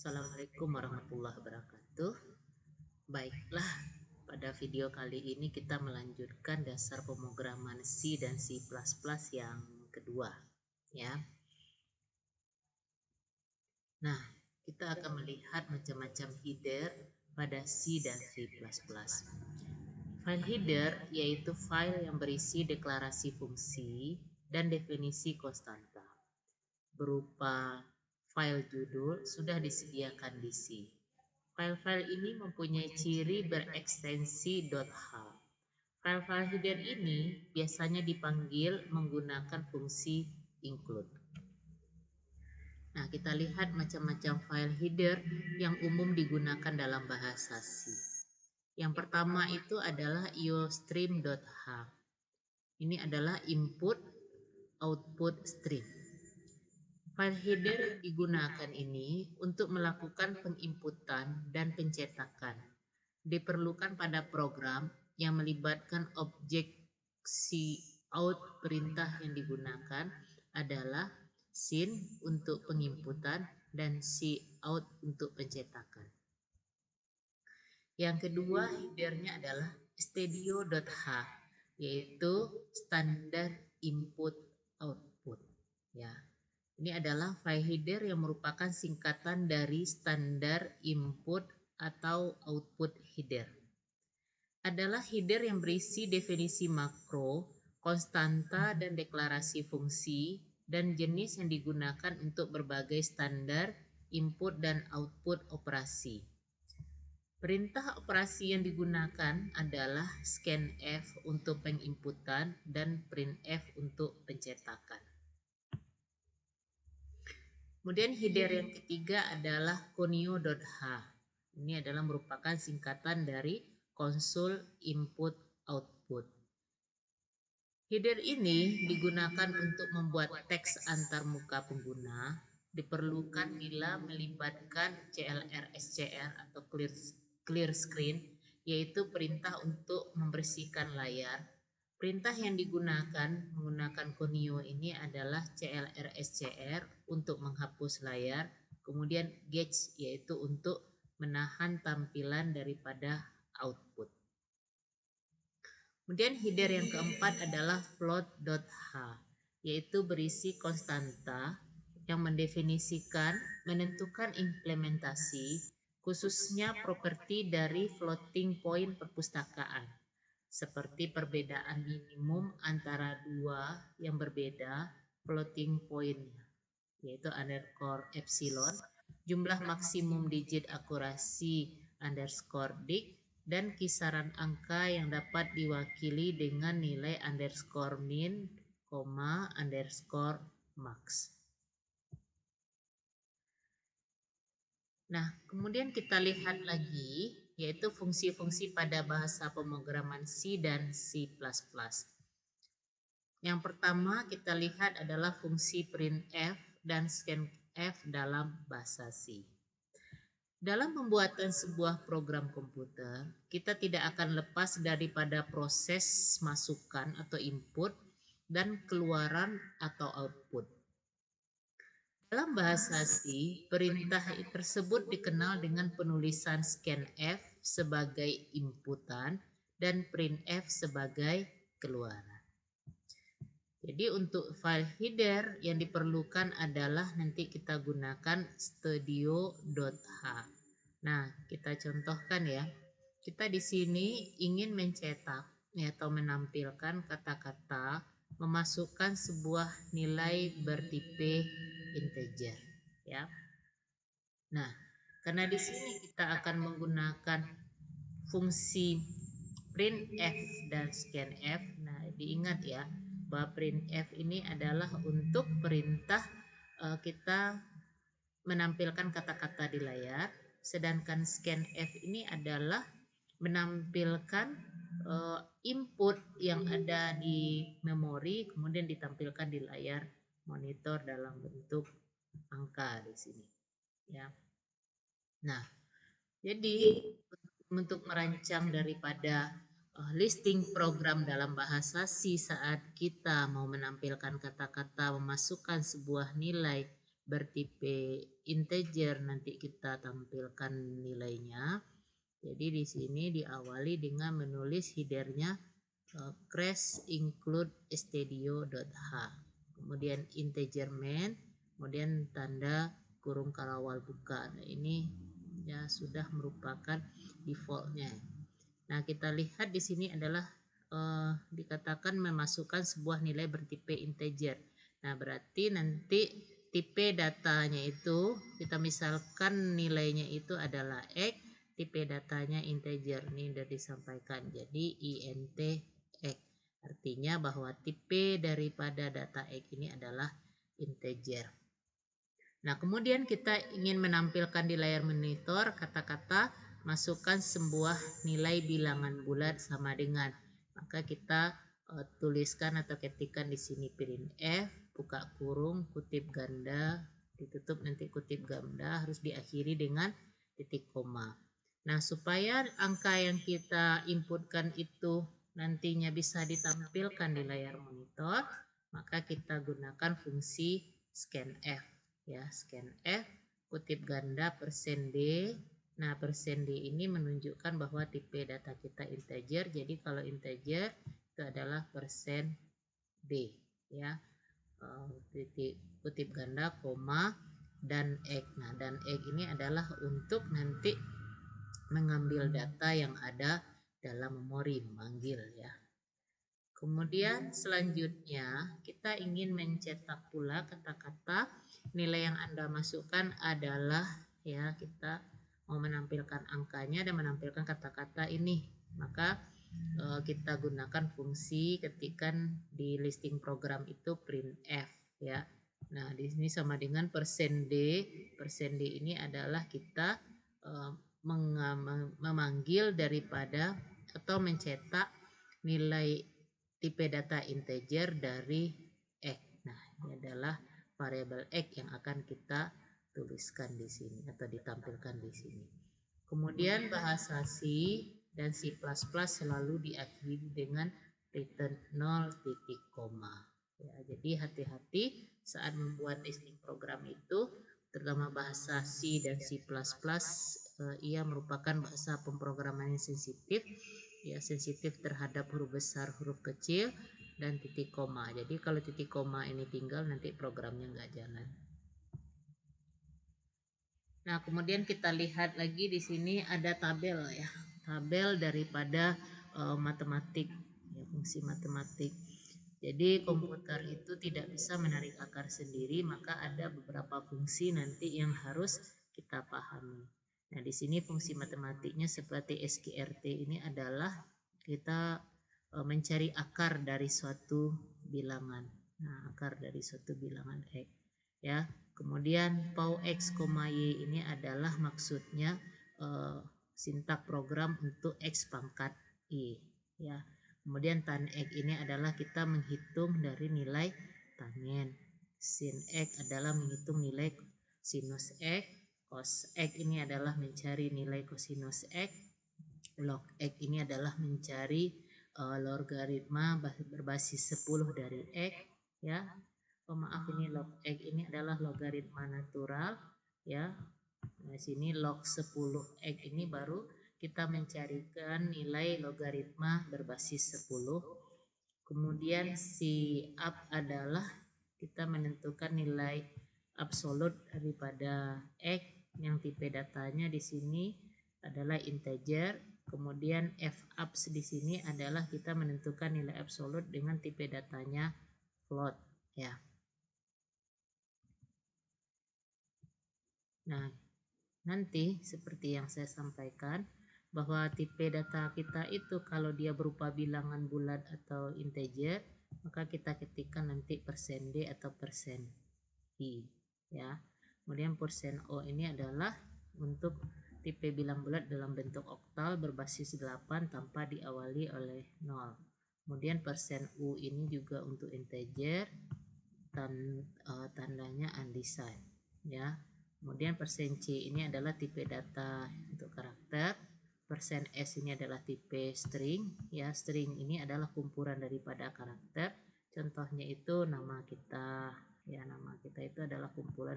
Assalamualaikum warahmatullahi wabarakatuh. Baiklah, pada video kali ini kita melanjutkan dasar pemrograman C dan C++ yang kedua, ya. Nah, kita akan melihat macam-macam header pada C dan C++. File header yaitu file yang berisi deklarasi fungsi dan definisi konstanta. Berupa file judul sudah disediakan di C. File-file ini mempunyai ciri berekstensi .h. File-file header ini biasanya dipanggil menggunakan fungsi include. Nah, kita lihat macam-macam file header yang umum digunakan dalam bahasa C. Yang pertama itu adalah iostream.h. Ini adalah input output stream. File header yang digunakan ini untuk melakukan penginputan dan pencetakan. Diperlukan pada program yang melibatkan objek cout. Perintah yang digunakan adalah sin untuk penginputan dan cout untuk pencetakan. Yang kedua headernya adalah stadio.h, yaitu standar input output, ya. Ini adalah file header yang merupakan singkatan dari standar input atau output header. Adalah header yang berisi definisi makro, konstanta dan deklarasi fungsi, dan jenis yang digunakan untuk berbagai standar input dan output operasi. Perintah operasi yang digunakan adalah scanf untuk penginputan dan printf untuk pencetakan. Kemudian header yang ketiga adalah conio.h. Ini adalah merupakan singkatan dari konsol input output. Header ini digunakan untuk membuat teks antar muka pengguna. Diperlukan bila melibatkan CLR/SCR atau clear screen, yaitu perintah untuk membersihkan layar. Perintah yang digunakan menggunakan conio ini adalah CLR/SCR untuk menghapus layar, kemudian gauge yaitu untuk menahan tampilan daripada output. Kemudian header yang keempat adalah float.h, yaitu berisi konstanta yang mendefinisikan, menentukan implementasi, khususnya properti dari floating point perpustakaan, seperti perbedaan minimum antara dua yang berbeda floating point-nya, yaitu underscore epsilon, jumlah maksimum digit akurasi underscore dig, dan kisaran angka yang dapat diwakili dengan nilai underscore min, underscore max. Nah, kemudian kita lihat lagi, yaitu fungsi-fungsi pada bahasa pemrograman C dan C++. Yang pertama kita lihat adalah fungsi printf dan scanf dalam bahasa C. Dalam pembuatan sebuah program komputer, kita tidak akan lepas daripada proses masukan atau input dan keluaran atau output. Dalam bahasa C, perintah tersebut dikenal dengan penulisan scanf sebagai inputan dan printf sebagai keluaran. Jadi untuk file header yang diperlukan adalah nanti kita gunakan stadio.h. Nah, kita contohkan ya. Kita di sini ingin mencetak atau menampilkan kata-kata memasukkan sebuah nilai bertipe integer, ya. Nah, karena di sini kita akan menggunakan fungsi printf dan scanf. Nah, diingat ya bahwa printf ini adalah untuk perintah kita menampilkan kata-kata di layar, sedangkan scanf ini adalah menampilkan input yang ada di memori kemudian ditampilkan di layar monitor dalam bentuk angka di sini, ya. Nah, jadi untuk merancang daripada listing program dalam bahasa C saat kita mau menampilkan kata-kata memasukkan sebuah nilai bertipe integer nanti kita tampilkan nilainya. Jadi di sini diawali dengan menulis headernya crash include stdio.h, kemudian integer main, kemudian tanda kurung karawal buka. Nah, ini ya sudah merupakan defaultnya. Nah, kita lihat di sini adalah dikatakan memasukkan sebuah nilai bertipe integer. Nah, berarti nanti tipe datanya itu kita misalkan nilainya itu adalah x, tipe datanya integer. Ini sudah disampaikan. Jadi int x. Artinya bahwa tipe daripada data x ini adalah integer. Nah, kemudian kita ingin menampilkan di layar monitor kata-kata masukkan sebuah nilai bilangan bulat sama dengan. Maka kita tuliskan atau ketikkan di sini printf, buka kurung, kutip ganda, ditutup nanti kutip ganda, harus diakhiri dengan titik koma. Nah, supaya angka yang kita inputkan itu nantinya bisa ditampilkan di layar monitor, maka kita gunakan fungsi scanf. Ya, scanf kutip ganda %d. Nah, %d ini menunjukkan bahwa tipe data kita integer. Jadi kalau integer itu adalah %d, ya. Kutip ganda koma dan x. Nah, dan x ini adalah untuk nanti mengambil data yang ada dalam memori, memanggil, ya. Kemudian selanjutnya kita ingin mencetak pula kata-kata nilai yang Anda masukkan adalah, ya, kita mau menampilkan angkanya dan menampilkan kata-kata ini. Maka kita gunakan fungsi ketikan di listing program itu printf, ya. Nah, di sini sama dengan %d. %d ini adalah kita memanggil daripada atau mencetak nilai tipe data integer dari x. Nah, ini adalah variabel x yang akan kita tuliskan di sini atau ditampilkan di sini. Kemudian bahasa C dan C++ selalu diakhiri dengan return 0 titik koma. Ya, jadi hati-hati saat membuat listing program itu, terutama bahasa C dan C++, ia merupakan bahasa pemrograman yang sensitif, ya, sensitif terhadap huruf besar, huruf kecil, dan titik koma. Jadi kalau titik koma ini tinggal nanti programnya nggak jalan. Nah, kemudian kita lihat lagi di sini ada tabel, ya, tabel daripada matematik, ya, fungsi matematik. Jadi komputer itu tidak bisa menarik akar sendiri, maka ada beberapa fungsi nanti yang harus kita pahami. Nah, di sini fungsi matematiknya seperti SQRT ini adalah kita mencari akar dari suatu bilangan. Nah, akar dari suatu bilangan x, ya. Kemudian pau x, y ini adalah maksudnya sintak program untuk x pangkat y, ya. Kemudian tan x ini adalah kita menghitung dari nilai tangen. Sin x adalah menghitung nilai sinus x. Cos x ini adalah mencari nilai kosinus x. Log x ini adalah mencari logaritma berbasis 10 dari x, ya. Maaf, ini log x ini adalah logaritma natural, ya. Nah, sini log 10 x ini baru kita mencarikan nilai logaritma berbasis 10. Kemudian si up adalah kita menentukan nilai absolut daripada x yang tipe datanya di sini adalah integer. Kemudian f up di sini adalah kita menentukan nilai absolut dengan tipe datanya float, ya. Nah, nanti seperti yang saya sampaikan bahwa tipe data kita itu kalau dia berupa bilangan bulat atau integer, maka kita ketikkan nanti %d atau %i, ya. Kemudian %o ini adalah untuk tipe bilang bulat dalam bentuk oktal berbasis 8 tanpa diawali oleh 0. Kemudian %u ini juga untuk integer, tandanya undecided, ya. Kemudian %c ini adalah tipe data untuk karakter. %s ini adalah tipe string, ya. String ini adalah kumpulan daripada karakter. Contohnya itu nama kita, ya, nama kita itu adalah kumpulan